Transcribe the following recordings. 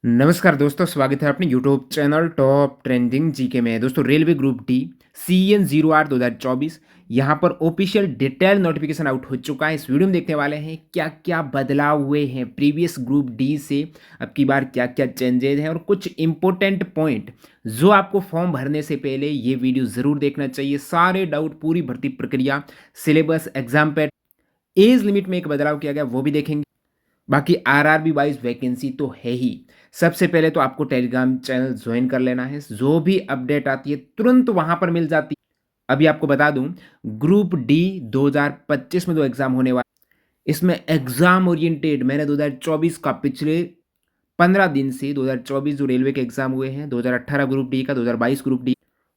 नमस्कार दोस्तों, स्वागत है अपने YouTube channel top trending GK में। दोस्तों, रेलवे ग्रुप डी CN0R 2024 यहाँ पर ऑफिशियल डिटेल नोटिफिकेशन आउट हो चुका है। इस वीडियो में देखने वाले हैं क्या क्या बदलाव हुए हैं प्रीवियस ग्रुप डी से, अब की बार क्या क्या चेंजेज हैं और कुछ इंपॉर्टेंट पॉइंट जो आपको फॉर्म भरने से पहले ये वीडियो ज़रूर देखना चाहिए। सारे डाउट, पूरी भर्ती प्रक्रिया, syllabus, exam pattern, age limit में एक बदलाव किया गया वो भी देखेंगे। बाकी आरआरबी वाइज वैकेंसी तो है ही। सबसे पहले तो आपको टेलीग्राम चैनल ज्वाइन कर लेना है, जो भी अपडेट आती है तुरंत वहां पर मिल जाती है। अभी आपको बता दूं, ग्रुप डी 2025 में जो एग्जाम होने वाला, इसमें एग्जाम ओरिएंटेड मैंने 2024 का पिछले 15 दिन से 2024 जो रेलवे के एग्जाम हुए हैं, 2018 ग्रुप डी का, 2022 ग्रुप डी,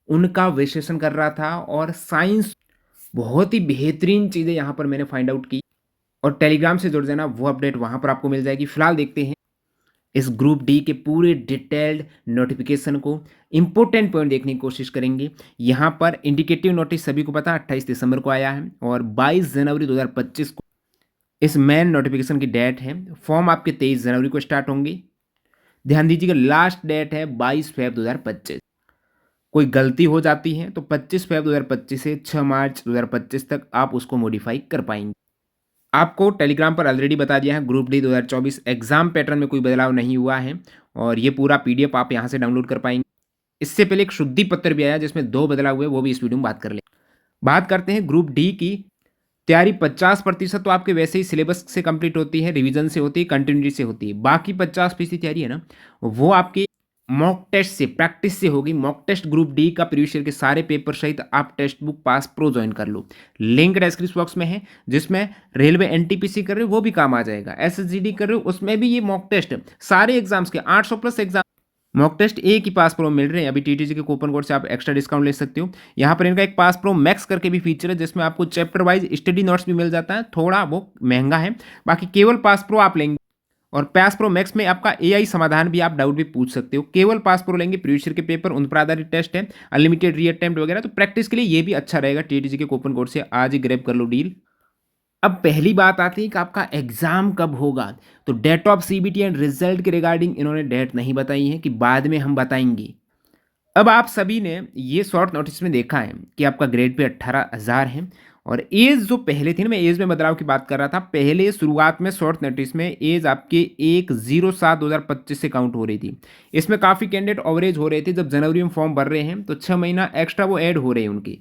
उनका विश्लेषण कर रहा था और साइंस बहुत ही बेहतरीन चीज़ें यहाँ पर मैंने फाइंड आउट की। और टेलीग्राम से जुड़ जाना, वो अपडेट वहाँ पर आपको मिल जाएगी। फिलहाल देखते हैं इस ग्रुप डी के पूरे डिटेल्ड नोटिफिकेशन को। इंपॉर्टेंट पॉइंट देखने की कोशिश करेंगे। यहाँ पर इंडिकेटिव नोटिस सभी को पता 28 दिसंबर को आया है और 22 जनवरी 2025 को इस मेन नोटिफिकेशन की डेट है। फॉर्म आपके 23 जनवरी को स्टार्ट होंगे। ध्यान दीजिएगा, लास्ट डेट है 22 फेब 2025। कोई गलती हो जाती है तो 25 फेब 2025 से 6 मार्च 2025 तक आप उसको मॉडिफाई कर पाएंगे। आपको टेलीग्राम पर ऑलरेडी बता दिया है, ग्रुप डी 2024 एग्जाम पैटर्न में कोई बदलाव नहीं हुआ है और ये पूरा पीडीएफ आप यहाँ से डाउनलोड कर पाएंगे। इससे पहले एक शुद्धि पत्र भी आया जिसमें 2 बदलाव हुए, वो भी इस वीडियो में बात कर लें। बात करते हैं ग्रुप डी की तैयारी। 50% तो आपके वैसे ही सिलेबस से कंप्लीट होती है, रिवीजन से होती है, कंटिन्यूटी से होती है। बाकी 50% तैयारी है ना, वो आपके मॉक टेस्ट से, प्रैक्टिस से होगी। मॉक टेस्ट ग्रुप डी का प्रीवियस ईयर के सारे पेपर सहित आप text book pass pro join कर लो। लिंक डिस्क्रिप्शन बॉक्स में है। जिसमें रेलवे एनटीपीसी कर रहे हो वो भी काम आ जाएगा, एसएसजीडी कर रहे हो उसमें भी ये मॉक टेस्ट, सारे एग्जाम्स के 800 प्लस एग्जाम मॉक टेस्ट एक ही पास प्रो मिल रहे हैं। अभी टीटीजी के कूपन कोड से आप एक्स्ट्रा डिस्काउंट ले सकते हो। यहाँ पर इनका एक पास प्रो मैक्स करके भी फीचर है जिसमें आपको चैप्टर वाइज स्टडी नोट्स भी मिल जाता है। थोड़ा वो महंगा है, बाकी केवल पास प्रो आप लेंगे। और पास प्रो मैक्स में आपका एआई समाधान भी, आप डाउट भी पूछ सकते हो। केवल पास प्रो लेंगे, प्रीवियस ईयर के पेपर उन पर आधारित टेस्ट है, अनलिमिटेड री अटेम्प्ट वगैरह, तो प्रैक्टिस के लिए ये भी अच्छा रहेगा। टीटीजी के कूपन कोड से आज ही ग्रैब कर लो डील। अब पहली बात आती है कि आपका एग्जाम कब होगा। तो date of CBT and result के रिगार्डिंग इन्होंने डेट नहीं बताई है, कि बाद में हम बताएंगे। अब आप सभी ने ये शॉर्ट नोटिस में देखा है कि आपका ग्रेड पे 18,000 है और एज जो पहले थी ना, मैं एज में बदलाव की बात कर रहा था। पहले शुरुआत में शॉर्ट नोटिस में एज आपके 1/07/2025 से काउंट हो रही थी। इसमें काफ़ी कैंडिडेट ओवरेज हो रहे थे। जब जनवरी में फॉर्म भर रहे हैं तो 6 महीना एक्स्ट्रा वो ऐड हो रहे हैं उनके।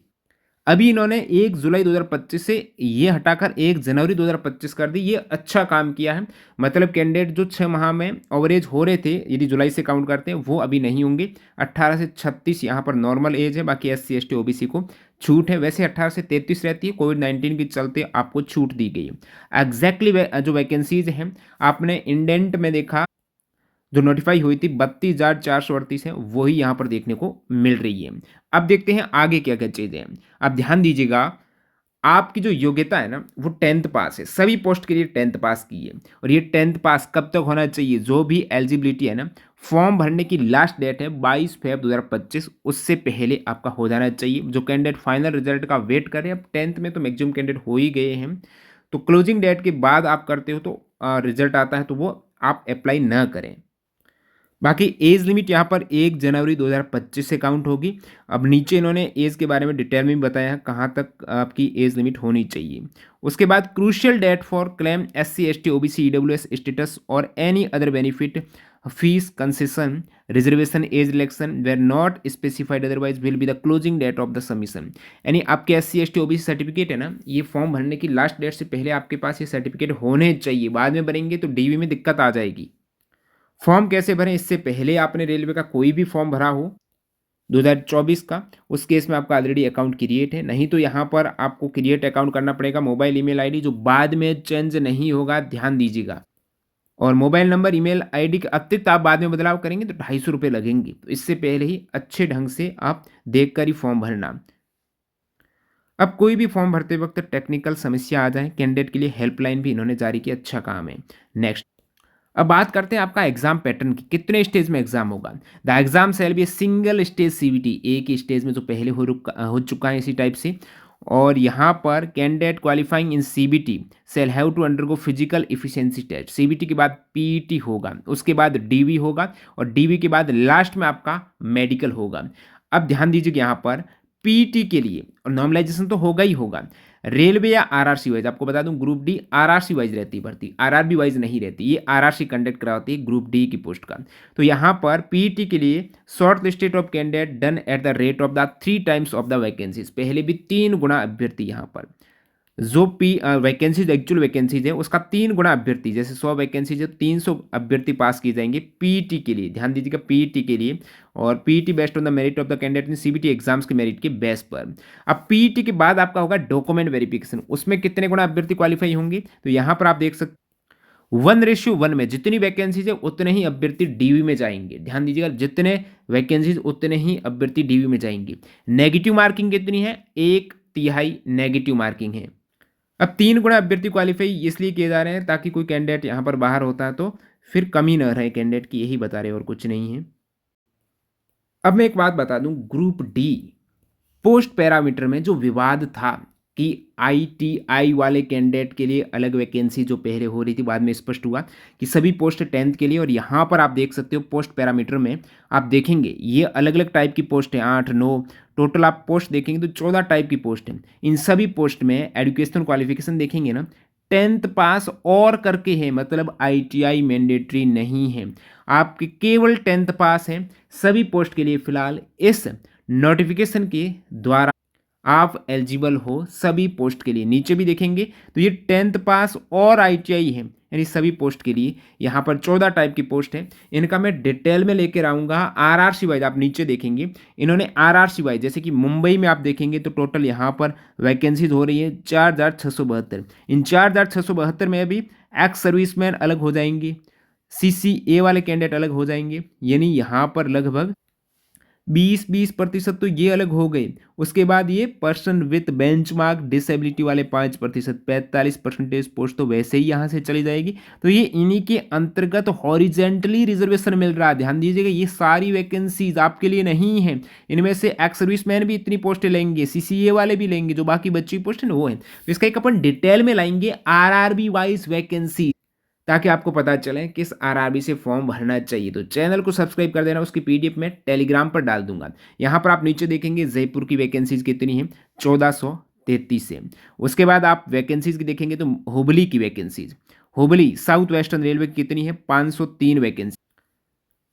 अभी इन्होंने 1 जुलाई 2025 से ये हटाकर 1 जनवरी 2025 कर दी। ये अच्छा काम किया है। मतलब कैंडिडेट जो 6 माह में ओवरेज हो रहे थे, यदि जुलाई से काउंट करते हैं, वो अभी नहीं होंगे। 18 से 36 यहाँ पर नॉर्मल एज है। बाकी SC ST OBC को छूट है। वैसे 18 से 33 रहती है, कोविड-19 के चलते आपको छूट दी गई है। एग्जैक्टली जो वैकेंसीज हैं, आपने इंडेंट में देखा, जो नोटिफाई हुई थी 32,438 है, वही यहाँ पर देखने को मिल रही है। अब देखते हैं आगे क्या क्या चीज़ें हैं। आप ध्यान दीजिएगा, आपकी जो योग्यता है ना, वो 10th पास है। सभी पोस्ट के लिए 10th पास की है। और ये 10th पास कब तक होना चाहिए, जो भी एलिजिबिलिटी है ना, फॉर्म भरने की लास्ट डेट है 22 फेब 2025, उससे पहले आपका हो जाना चाहिए। जो कैंडिडेट फाइनल रिजल्ट का वेट कर रहे हैं, अब 10th में तो मैक्सिमम कैंडिडेट हो ही गए हैं, तो क्लोजिंग डेट के बाद आप करते हो तो रिजल्ट आता है तो वो आप अप्लाई ना करें। बाकी एज लिमिट यहाँ पर 1 जनवरी 2025 से काउंट होगी। अब नीचे इन्होंने एज के बारे में डिटेल में भी बताया है कहाँ तक आपकी एज लिमिट होनी चाहिए। उसके बाद crucial date for claim SC ST OBC EWS status और any other benefit, fees concession, reservation, age relaxation where not specified otherwise will be the closing date of the submission. यानी आपके SC ST OBC certificate है ना, ये form भरने की last date से पहले आपके पास ये सर्टिफिकेट होने चाहिए। बाद में भरेंगे तो DV में दिक्कत आ जाएगी। फॉर्म कैसे भरें, इससे पहले आपने रेलवे का कोई भी फॉर्म भरा हो 2024 का, उस केस में आपका ऑलरेडी अकाउंट क्रिएट है। नहीं तो यहाँ पर आपको क्रिएट अकाउंट करना पड़ेगा। मोबाइल ईमेल आईडी जो बाद में चेंज नहीं होगा, ध्यान दीजिएगा। और मोबाइल नंबर, ईमेल आईडी के अतिरिक्त आप बाद में बदलाव करेंगे तो 250 रुपये लगेंगे। तो इससे पहले ही अच्छे ढंग से आप देख कर ही फॉर्म भरना। अब कोई भी फॉर्म भरते वक्त टेक्निकल समस्या आ जाए, कैंडिडेट के लिए हेल्पलाइन भी इन्होंने जारी की, अच्छा काम है। नेक्स्ट, अब बात करते हैं आपका एग्जाम पैटर्न की, कितने स्टेज में एग्जाम होगा। The exam shall be single stage CBT, एक ही स्टेज में जो पहले हो चुका है इसी टाइप से, और यहाँ पर candidate qualifying in CBT shall have to undergo physical efficiency test. CBT के बाद पीईटी होगा, उसके बाद डीवी होगा और डीवी के बाद लास्ट में आपका मेडिकल होगा। अब ध्यान दीजिए कि यहाँ पर पीईटी के लिए और नॉर्मलाइजेशन तो होगा ही होगा। रेलवे या आरआरसी वाइज, आपको बता दूं ग्रुप डी आरआरसी वाइज रहती है भर्ती, आरआरबी वाइज नहीं रहती। ये आरआरसी कंडक्ट कराती है ग्रुप डी की पोस्ट का। तो यहाँ पर पीईटी के लिए short listed of candidate done at the rate of the 3 times of the vacancies. पहले भी 3 गुना अभ्यर्थी यहाँ पर जो वैकेंसीज एक्चुअल वैकेंसीज है उसका 3 गुना अभ्यर्थी, जैसे 100 वैकेंसीज है 300 अभ्यर्थी पास किए जाएंगे पीईटी के लिए। ध्यान दीजिएगा पीईटी के लिए, और PET based on the merit of the candidate in CBT exams के मेरिट के बेस पर। अब पीईटी के बाद आपका होगा डॉक्यूमेंट वेरिफिकेशन, उसमें कितने गुना अभ्यर्थी क्वालिफाई होंगे, तो यहाँ पर आप देख सकते 1:1 में जितनी वैकेंसीज है उतने ही अभ्यर्थी डीवी में जाएंगे। ध्यान दीजिएगा जितने वैकेंसीज उतने ही अभ्यर्थी डीवी में जाएंगे। नेगेटिव मार्किंग कितनी है, 1/3 नेगेटिव मार्किंग है। अब 3 गुना अभ्यर्थी क्वालिफाई इसलिए किए जा रहे हैं ताकि कोई कैंडिडेट यहाँ पर बाहर होता है तो फिर कमी न रहे कैंडिडेट की, यही बता रहे और कुछ नहीं है। अब मैं एक बात बता दूं, ग्रुप डी पोस्ट पैरामीटर में जो विवाद था कि आईटीआई वाले कैंडिडेट के लिए अलग वैकेंसी जो पहले हो रही थी, बाद में स्पष्ट हुआ कि सभी पोस्ट 10th के लिए। और यहाँ पर आप देख सकते हो पोस्ट पैरामीटर में आप देखेंगे ये अलग अलग टाइप की पोस्ट है, 8-9 टोटल आप पोस्ट देखेंगे तो 14 टाइप की पोस्ट है। इन सभी पोस्ट में एजुकेशनल क्वालिफिकेशन देखेंगे ना 10th पास और करके है, मतलब आईटीआई मैंडेटरी नहीं है, आपके केवल 10th पास है सभी पोस्ट के लिए। फिलहाल इस नोटिफिकेशन के द्वारा आप एलिजिबल हो सभी पोस्ट के लिए। नीचे भी देखेंगे तो ये 10th पास और आईटीआई है, यानी सभी पोस्ट के लिए। यहाँ पर 14 टाइप की पोस्ट है, इनका मैं डिटेल में लेकर आऊँगा आरआरसी वाइज। आप नीचे देखेंगे इन्होंने आरआरसी वाइज, जैसे कि मुंबई में आप देखेंगे तो टोटल यहाँ पर वैकेंसीज हो रही है 4672। इन 4672 में भी एक्स सर्विसमैन अलग हो जाएंगे, सीसीए वाले कैंडिडेट अलग हो जाएंगे, यानी यहाँ पर लगभग 20% तो ये अलग हो गए। उसके बाद ये पर्सन विथ बेंचमार्क डिसेबिलिटी वाले 5%, 45% पोस्ट तो वैसे ही यहाँ से चली जाएगी। तो ये इन्हीं के अंतर्गत हॉरिजेंटली रिजर्वेशन मिल रहा है। ध्यान दीजिएगा ये सारी वैकेंसीज आपके लिए नहीं है, इनमें से एक्स सर्विसमैन भी इतनी पोस्टें लेंगे, सीसीए वाले भी लेंगे, जो बाकी बची पोस्ट है ना वो है। तो इसका एक अपन डिटेल में लाएंगे आरआरबी वाइज वैकेंसी, ताकि आपको पता चले किस आरआरबी से फॉर्म भरना चाहिए। तो चैनल को सब्सक्राइब कर देना, उसकी पीडीएफ में टेलीग्राम पर डाल दूंगा। यहाँ पर आप नीचे देखेंगे जयपुर की वैकेंसीज कितनी है, 1433 है। उसके बाद आप वैकेंसीज की देखेंगे तो हुबली की vacancies, Hubli south western railway की कितनी है, 503 वैकेंसी।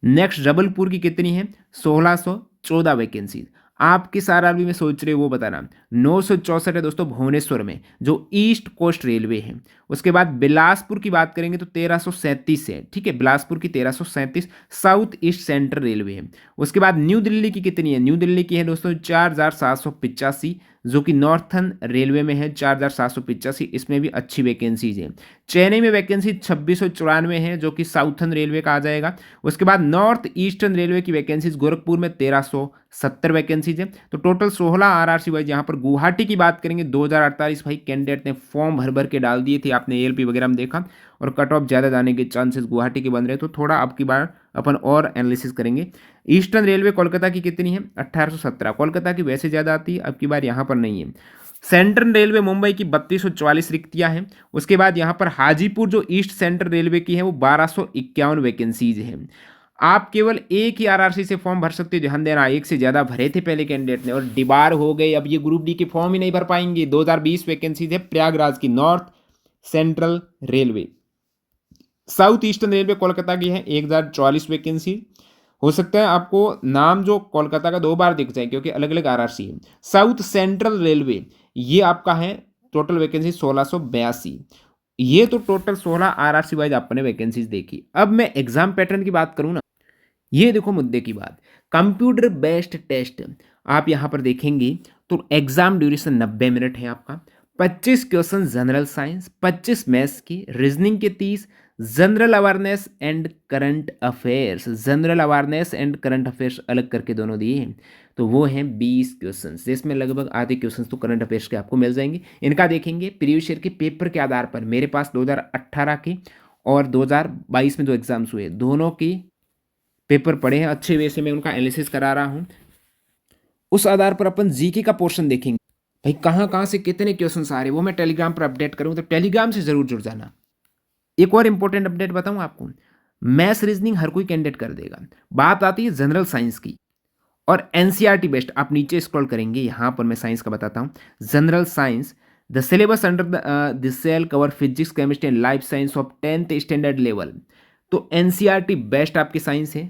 नेक्स्ट जबलपुर की कितनी है, 1614 वैकेंसीज। आप किस आरआरबी में सोच रहे हो वो बताना। 964 है दोस्तों भुवनेश्वर में, जो ईस्ट कोस्ट रेलवे है। उसके बाद बिलासपुर की बात करेंगे तो 1337 है, ठीक है, बिलासपुर की 1337 साउथ ईस्ट सेंट्रल रेलवे है। उसके बाद न्यू दिल्ली की कितनी है, न्यू दिल्ली की है दोस्तों 4785, जो कि नॉर्थन रेलवे में है 4785, इसमें भी अच्छी वैकेंसीज है। चेन्नई में वैकेंसी 2694 है, जो कि साउथर्न रेलवे का आ जाएगा। उसके बाद नॉर्थ ईस्टर्न रेलवे की वैकेंसीज गोरखपुर में 1370 वैकेंसीज है। तो टोटल 16 आरआरसी वाइज। यहाँ पर गुवाहाटी की बात करेंगे 2048 भाई कैंडिडेट ने फॉर्म भर भर के डाल दिए थे, आपने एएलपी वगैरह में देखा, और कट ऑफ ज़्यादा जाने के चांसेस गुवाहाटी के बन रहे हैं। तो थोड़ा अब की बार अपन और एनालिसिस करेंगे। ईस्टर्न रेलवे कोलकाता की कितनी है, 1817, कोलकाता की वैसे ज़्यादा आती है, अब की बार यहाँ पर नहीं है। सेंट्रल रेलवे मुंबई की 3244 रिक्तियाँ हैं। उसके बाद यहाँ पर हाजीपुर जो ईस्ट सेंट्रल रेलवे की है वो 1251 वैकेंसीज है। आप केवल एक ही आरआरसी से फॉर्म भर सकते हो, ध्यान देना, एक से ज़्यादा भरे थे पहले कैंडिडेट ने और डिबार हो गए। अब ये ग्रुप डी के फॉर्म ही नहीं भर पाएंगे। 2020 वैकेंसीज है प्रयागराज की north central railway. South eastern railway Kolkata की है 1044 वैकेंसी। हो सकता है आपको नाम जो कोलकाता का 2 बार दिख जाए क्योंकि अलग अलग आरआरसी है। साउथ सेंट्रल रेलवे ये आपका है टोटल वैकेंसी 1682। ये तो टोटल 16 आरआरसी वाइज आपने वैकेंसीज देखी। अब मैं एग्जाम पैटर्न की बात करूँ ना, ये देखो मुद्दे की बात, कंप्यूटर बेस्ड टेस्ट आप यहाँ पर देखेंगे तो एग्जाम ड्यूरेशन 90 मिनट है आपका। 25 क्वेश्चन जनरल साइंस, 25 मैथ्स की, रीजनिंग के 30, general awareness and current affairs, general awareness and current affairs अलग करके दोनों दिए हैं, तो वो हैं 20 क्वेश्चन, जिसमें लगभग आधे क्वेश्चन तो करंट अफेयर्स के आपको मिल जाएंगे। इनका देखेंगे प्रीवियस ईयर के पेपर के आधार पर। मेरे पास 2018 के और 2022 में जो एग्जाम्स हुए दोनों की पेपर पढ़े हैं, अच्छे वे से मैं उनका एनालिसिस करा रहा हूँ। उस आधार पर अपन जीके का पोर्शन देखेंगे। भाई कहाँ कहाँ से कितने क्वेश्चन आ रहे हैं वो मैं टेलीग्राम पर अपडेट करूँ, तो टेलीग्राम से जरूर जुड़ जाना। एक और इंपॉर्टेंट अपडेट बताऊँ आपको, मैथ्स रीजनिंग हर कोई कैंडिडेट कर देगा। बात आती है जनरल साइंस की और एनसीईआरटी बेस्ड। आप नीचे स्क्रॉल करेंगे, यहाँ पर मैं साइंस का बताता हूँ। General science, the syllabus under the shall cover physics chemistry and life science of 10th standard level. तो एनसीईआरटी बेस्ट आपकी साइंस है।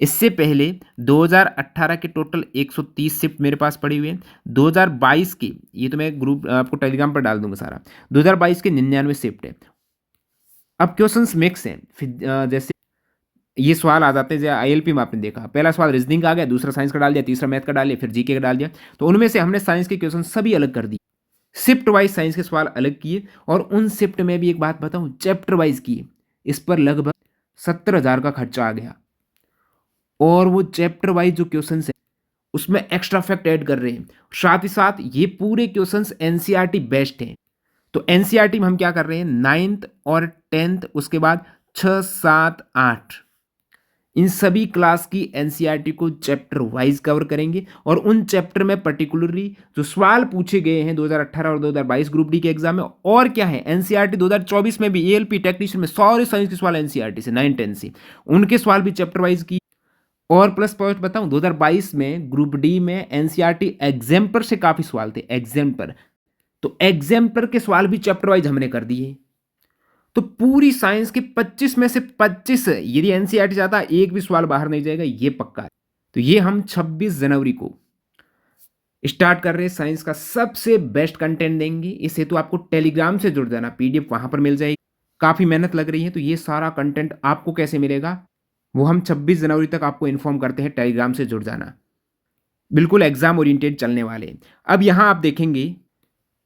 इससे पहले 2018 के टोटल 130 शिफ्ट मेरे पास पड़ी हुई है। 2022 की, ये तो मैं ग्रुप आपको टेलीग्राम पर डाल दूंगा सारा, 2022 के 99 शिफ्ट है। अब क्वेश्चंस मिक्स हैं, जैसे ये सवाल आ जाते हैं जैसे आईएलपी में आपने देखा, पहला सवाल रीजनिंग का आ गया, दूसरा साइंस का डाल दिया, तीसरा मैथ का डाल दिया, फिर जीके का डाल दिया। तो उनमें से हमने साइंस के क्वेश्चन सभी अलग कर दिए, शिफ्ट वाइज साइंस के सवाल अलग किए। और उन शिफ्ट में भी एक बात बताऊं, चैप्टर वाइज किए। इस पर लगभग 70,000 का खर्चा आ गया। और वो चैप्टर वाइज जो क्वेश्चन है उसमें एक्स्ट्रा फैक्ट ऐड कर रहे हैं। साथ ही साथ ये पूरे क्वेश्चंस एनसीईआरटी बेस्ड हैं। तो एनसीईआरटी में हम क्या कर रहे हैं, 9th और 10th, उसके बाद 6, 7, 8, इन सभी क्लास की एनसीईआरटी को चैप्टर वाइज कवर करेंगे। और उन चैप्टर में पर्टिकुलरली जो सवाल पूछे गए हैं 2018 और 2022 ग्रुप डी के एग्जाम में, और क्या है एनसीईआरटी 2024 में भी एएलपी टेक्नीशियन में सारे साइंस के सवाल एनसीईआरटी से 9, 10 से, उनके सवाल भी चैप्टर वाइज की। और प्लस पॉइंट बताऊं, 2022 में ग्रुप डी में एनसीईआरटी एग्जाम्पर से काफी सवाल थे, एग्जाम्पर। तो एग्जाम्पर के सवाल भी चैप्टर वाइज हमने कर दिए। तो पूरी साइंस के 25 में से 25, यदि एनसीईआरटी चाहता है एक भी सवाल बाहर नहीं जाएगा, ये पक्का है। तो ये हम 26 जनवरी को स्टार्ट कर रहे हैं, साइंस का सबसे बेस्ट कंटेंट देंगे। इस हेतु आपको टेलीग्राम से जुड़ जाना, पीडीएफ वहां पर मिल जाएगी। काफी मेहनत लग रही है, तो ये सारा कंटेंट आपको कैसे मिलेगा वो हम 26 जनवरी तक आपको इन्फॉर्म करते हैं, टेलीग्राम से जुड़ जाना। बिल्कुल एग्जाम ओरिएंटेड चलने वाले हैं। अब यहां आप देखेंगे,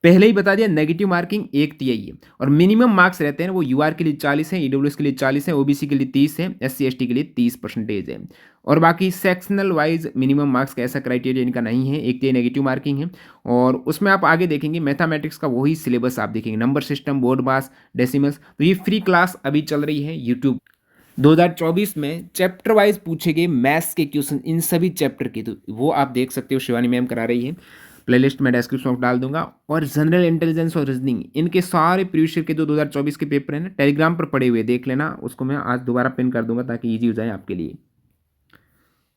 पहले ही बता दिया नेगेटिव मार्किंग 1/3 है। और मिनिमम मार्क्स रहते हैं वो यूआर के लिए 40 है, ईडब्ल्यूएस के लिए 40 है, ओबीसी के लिए 30 है, एससी एसटी के लिए 30% है। और बाकी सेक्शनल वाइज मिनिमम मार्क्स का ऐसा क्राइटेरिया इनका नहीं है, 1/3 नेगेटिव मार्किंग है। और उसमें आप आगे देखेंगे मैथमेटिक्स का वही सिलेबस आप देखेंगे, नंबर सिस्टम, बोर्ड मास, डेसिमल्स। तो ये फ्री क्लास अभी चल रही है यूट्यूब। 2024 में चैप्टर वाइज पूछे गए मैथ्स के क्वेश्चन, इन सभी चैप्टर के, तो वो आप देख सकते हो, शिवानी मैम करा रही है। प्लेलिस्ट में डिस्क्रिप्शन में डाल दूंगा। और जनरल इंटेलिजेंस और रीजनिंग, इनके सारे प्रीवियस ईयर के जो 2024 के पेपर हैं ना, टेलीग्राम पर पड़े हुए देख लेना, उसको मैं आज दोबारा पिन कर दूंगा ताकि ईजी हो जाए आपके लिए।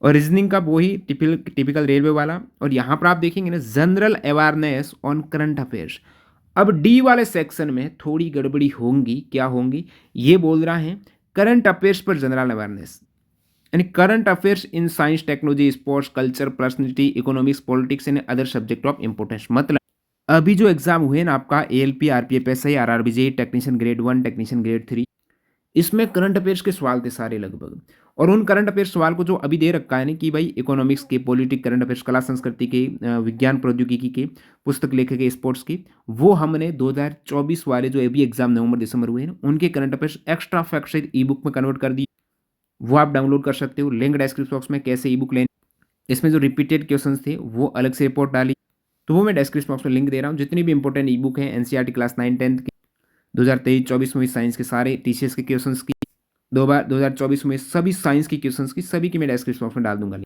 और रीजनिंग का वही टिपिकल रेलवे वाला। और यहाँ पर आप देखेंगे ना, general awareness on current affairs. अब डी वाले सेक्शन में थोड़ी गड़बड़ी होंगी, क्या होंगी ये बोल रहा है, करंट अफेयर्स पर जनरल अवेयरनेस, यानी current affairs in science, technology, sports, culture, personality, economics, politics and other subject of importance. मतलब अभी जो एग्जाम हुए ना आपका ALP, RPF, SI, RRB, technician grade 1, technician grade 3, इसमें करंट अफेयर्स के सवाल थे सारे लगभग। और उन करंट अफेयर्स सवाल को जो अभी दे रखा है ना कि भाई इकोनॉमिक्स के, पॉलिटिक्स, करंट अफेयर्स, कला संस्कृति के, विज्ञान प्रौद्योगिकी के, पुस्तक लेखक के, स्पोर्ट्स की, वो हमने 2024 वाले जो अभी एग्जाम नवंबर दिसंबर हुए हैं उनके करंट अफेयर्स एक्स्ट्रा फैक्ट सहित ई बुक में कन्वर्ट कर दी। वो आप डाउनलोड कर सकते हो, लिंक डिस्क्रिप्शन बॉक्स में, कैसे ई बुक लेनी। इसमें जो रिपीटेड क्वेश्चंस थे वो अलग से रिपोर्ट डाली, तो वो मैं डिस्क्रिप्शन बॉक्स में लिंक दे रहा हूँ। जितनी भी इंपॉर्टेंट ई बुक है एनसीईआरटी क्लास 9, 10 के 2023-24 में साइंस के सारे टीसीएस के क्वेश्चंस की, 2024 में सभी साइंस की क्वेश्चंस की, सभी की मैं डिस्क्रिप्शन बॉक्स में डाल दूंगा।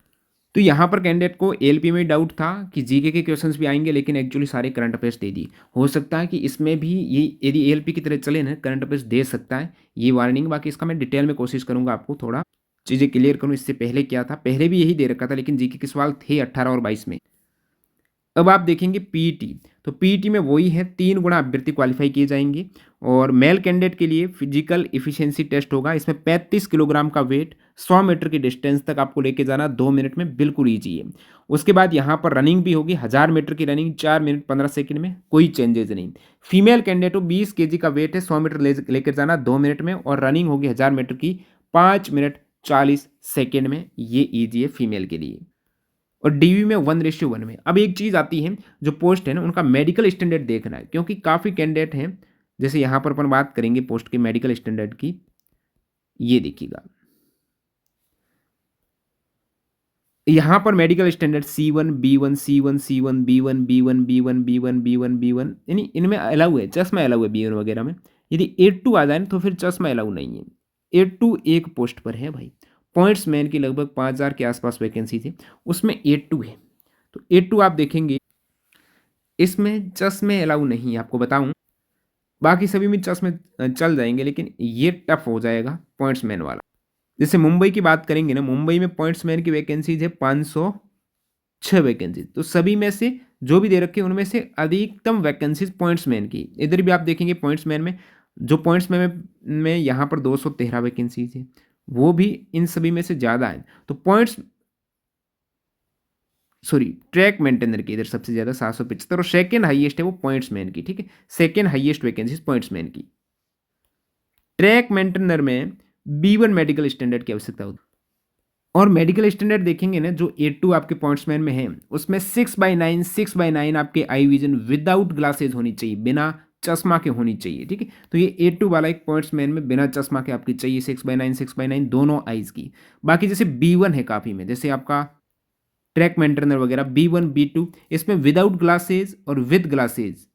तो यहाँ पर कैंडिडेट को एलपी में डाउट था कि जीके के क्वेश्चंस भी आएंगे, लेकिन एक्चुअली सारे करंट अफेयर्स दे दिए। हो सकता है कि इसमें भी ये यदि एलपी की तरह चले ना, करंट अफेयर्स दे सकता है, ये वार्निंग। बाकी इसका मैं डिटेल में कोशिश करूंगा आपको थोड़ा चीज़ें क्लियर करूँ। इससे पहले क्या था, पहले भी यही दे रखा था, लेकिन जीके के सवाल थे 18 और 22 में। अब आप देखेंगे पीईटी, तो पीईटी में वही है, 3 गुना अभ्यर्थी क्वालिफाई किए जाएंगे। और मेल कैंडिडेट के लिए फिजिकल इफिशियंसी टेस्ट होगा। इसमें 35 किलोग्राम का वेट, 100 मीटर की डिस्टेंस तक आपको लेके जाना 2 मिनट में, बिल्कुल ईजी है। उसके बाद यहाँ पर रनिंग भी होगी, 1000 मीटर की रनिंग 4 मिनट 15 सेकंड में, कोई चेंजेस नहीं। फीमेल कैंडिडेट हो, 20 केजी का वेट है, 100 मीटर लेकर जाना 2 मिनट में, और रनिंग होगी 1000 मीटर की 5 मिनट 40 सेकेंड में, ये ईजी है फीमेल के लिए। और डीवी में 1:1 में। अब एक चीज़ आती है, जो पोस्ट है ना उनका मेडिकल स्टैंडर्ड देखना है, क्योंकि काफ़ी कैंडिडेट हैं, जैसे यहाँ पर अपन बात करेंगे पोस्ट के मेडिकल स्टैंडर्ड की। ये देखिएगा, यहाँ पर medical standard C1, B1, C1, C1, B1, B1, B1, B1, B1, B1, यानी इनमें अलाउ है, चश्मा अलाउ है B1 वगैरह में। यदि 8-2 आ जाए ना तो फिर चश्मा अलाउ नहीं है। 8-2 एक पोस्ट पर है भाई। पॉइंट्स मैन की लगभग 5000 के आसपास वैकेंसी थी, उसमें 8-2 है। तो 8-2 आप देखेंगे, इसमें चश्मे अलाउ नहीं है, आपको बताऊँ। बाकी सभी में चश्मे चल जाएँगे, लेकिन ये टफ हो जाएगा पॉइंट्समैन वाला। जैसे मुंबई की बात करेंगे ना, मुंबई में पॉइंट्समैन की वैकेंसीज़ है 506 वैकेंसीज़। तो सभी में से जो भी दे रखे हैं, उनमें से अधिकतम वैकेंसीज़ पॉइंट्समैन की। इधर भी आप देखेंगे पॉइंट्समैन में, जो पॉइंट्समैन में यहाँ पर 213 वैकेंसीज़ है, वो भी इन सभी में से ज़्यादा है। तो ट्रैक मेंटेनर की इधर सबसे ज़्यादा 775, और सेकंड हाईएस्ट है वो पॉइंट्समैन की, ठीक है? सेकंड हाईएस्ट वैकेंसीज़ पॉइंट्समैन की। ट्रैक मेंटेनर में B1 मेडिकल स्टैंडर्ड की आवश्यकता होती है। और मेडिकल स्टैंडर्ड देखेंगे ना, जो A2 आपके पॉइंट्समैन में है, उसमें 6/9 आपके आई विजन विदाउट ग्लासेज होनी चाहिए, बिना चश्मा के होनी चाहिए, ठीक है? तो ये A2 वाला एक पॉइंट्समैन में बिना चश्मा के आपकी चाहिए 6/9 दोनों आइज़ की। बाकी जैसे B1 है काफ़ी में, जैसे आपका ट्रैक मेंटेनर वगैरह B1, B2, इसमें विदाउट ग्लासेज और विद ग्लासेज,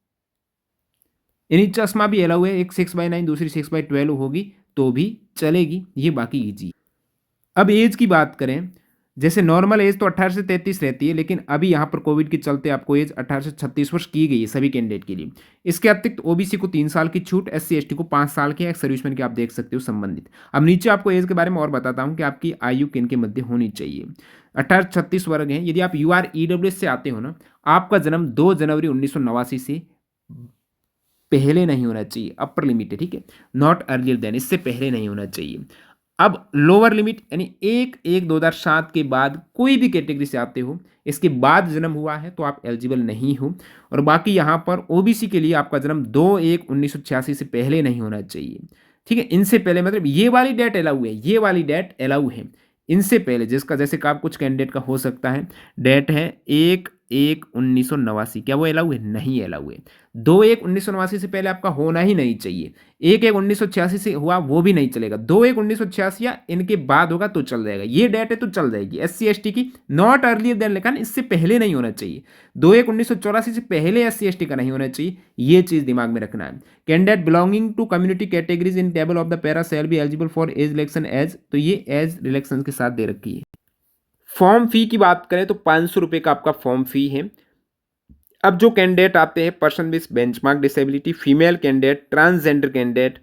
यानी चश्मा भी अलाउ है। एक 6/9, दूसरी 6/12 होगी तो भी चलेगी, ये बाकी ईजी। अब एज की बात करें, जैसे नॉर्मल एज तो 18 से 33 रहती है, लेकिन अभी यहाँ पर कोविड के चलते आपको एज 18 से 36 वर्ष की गई है सभी कैंडिडेट के लिए। इसके अतिरिक्त ओबीसी को 3 साल की छूट, SC ST को 5 साल की, एक्स सर्विसमैन की आप देख सकते हो संबंधित। अब नीचे आपको एज के बारे में और बताता हूँ कि आपकी आयु किन के मध्य होनी चाहिए। 18-36 वर्ग हैं। यदि आप UR EWS से आते हो ना, आपका जन्म 2 जनवरी 1989 से पहले नहीं होना चाहिए, अपर लिमिट है, ठीक है? नॉट अर्लियर देन, इससे पहले नहीं होना चाहिए। अब लोअर लिमिट यानी 1/1/2007 के बाद कोई भी कैटेगरी से आते हो, इसके बाद जन्म हुआ है तो आप एलिजिबल नहीं हो। और बाकी यहाँ पर ओबीसी के लिए आपका जन्म 2/1/1986 से पहले नहीं होना चाहिए, ठीक है? इनसे पहले मतलब ये वाली डेट अलाउ है, ये वाली डेट अलाउ है। इनसे पहले जिसका, जैसे का कुछ कैंडिडेट का हो सकता है, डेट है 1/1/1989, क्या वो अलाउ है? नहीं अलाउ है। 2/1/1989 से पहले आपका होना ही नहीं चाहिए। 1/1/1986 से हुआ वो भी नहीं चलेगा। 2/1/1986 या इनके बाद होगा तो चल जाएगा। ये डेट है तो चल जाएगी। SC ST की नॉट अर्लियर देन लिखा ना, इससे पहले नहीं होना चाहिए। 2/1/1984 से पहले SC ST का नहीं होना चाहिए। ये चीज दिमाग में रखना है। Candidate belonging to community categories in table of the para shall be eligible for age relaxation age, तो ये एज रिलेक्शन के साथ दे रखी है। फॉर्म फी की बात करें तो 500 रुपये का आपका फॉर्म फी है। अब जो कैंडिडेट आते हैं, person with benchmark disability, female candidate, transgender candidate,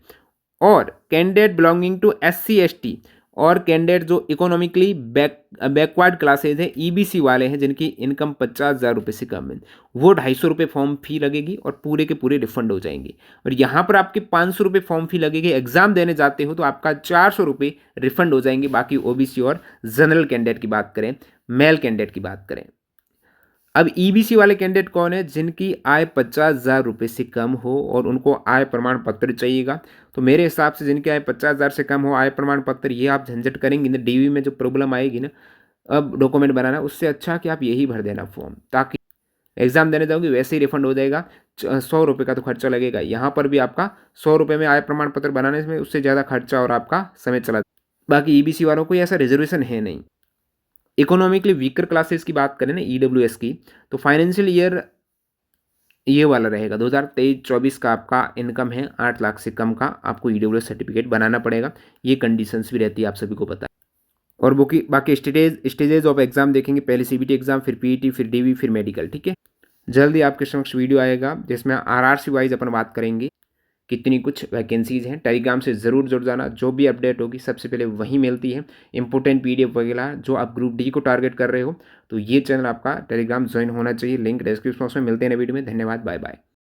और candidate belonging to SC ST, और कैंडिडेट जो इकोनॉमिकली बैकवर्ड क्लासेज है, EBC वाले हैं, जिनकी इनकम 50,000 रुपये से कम है, वो 250 रुपये फॉर्म फी लगेगी और पूरे के पूरे रिफंड हो जाएंगे। और यहाँ पर आपके 500 रुपये फॉर्म फी लगेगी। एग्जाम देने जाते हो तो आपका 400 रुपये रिफंड हो जाएंगे। बाकी OBC और जनरल कैंडिडेट की बात करें, मेल कैंडिडेट की बात करें। अब EBC वाले कैंडिडेट कौन है? जिनकी आय 50,000 रुपये से कम हो और उनको आय प्रमाण पत्र चाहिएगा। तो मेरे हिसाब से जिनकी आय 50,000 से कम हो, आय प्रमाण पत्र, ये आप झंझट करेंगे ना, DV में जो प्रॉब्लम आएगी ना, अब डॉक्यूमेंट बनाना, उससे अच्छा कि आप यही भर देना फॉर्म, ताकि एग्जाम देने जाओगे वैसे ही रिफंड हो जाएगा। 100 रुपये का तो खर्चा लगेगा, यहाँ पर भी आपका 100 रुपये में आय प्रमाण पत्र बनाने में उससे ज़्यादा खर्चा और आपका समय चला। बाकी EBC वालों को ऐसा रिजर्वेशन है नहीं। इकोनॉमिकली वीकर क्लासेस की बात करें ना, EWS की, तो फाइनेंशियल ईयर ये वाला रहेगा 2023-24 का आपका इनकम है 8 लाख से कम का, आपको EWS सर्टिफिकेट बनाना पड़ेगा। ये कंडीशंस भी रहती है, आप सभी को पता है। और बाकी स्टेजेज ऑफ एग्जाम देखेंगे, पहले CBT एग्जाम, फिर PET, फिर DV, फिर मेडिकल, ठीक है? जल्दी आपके समक्ष वीडियो आएगा जिसमें RRC वाइज अपन बात करेंगे कितनी कुछ वैकेंसीज़ हैं। टेलीग्राम से ज़रूर जुड़ जाना, जो भी अपडेट होगी सबसे पहले वहीं मिलती है। इंपॉर्टेंट PDF वगैरह जो आप ग्रुप D को टारगेट कर रहे हो, तो ये चैनल आपका टेलीग्राम ज्वाइन होना चाहिए। लिंक डिस्क्रिप्शन बॉक्स में। मिलते हैं नए वीडियो में। धन्यवाद, बाय बाय।